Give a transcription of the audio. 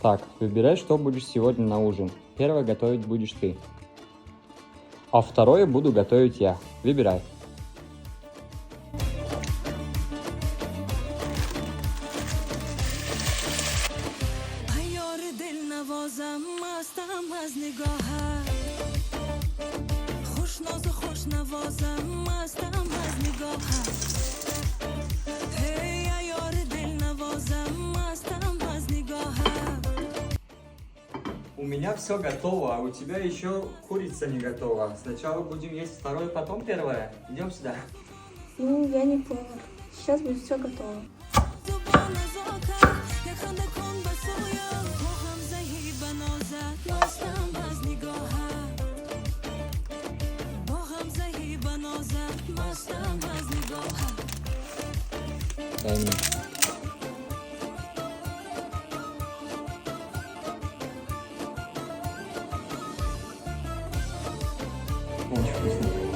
Так, выбирай, что будешь сегодня на ужин. Первое готовить будешь ты. А второе буду готовить я. Выбирай. У меня все готово, а у тебя еще курица не готова. Сначала будем есть второе, потом первое. Идем сюда. Ну, я не повар. Сейчас будет все готово. Дай мне. Очень вкусно.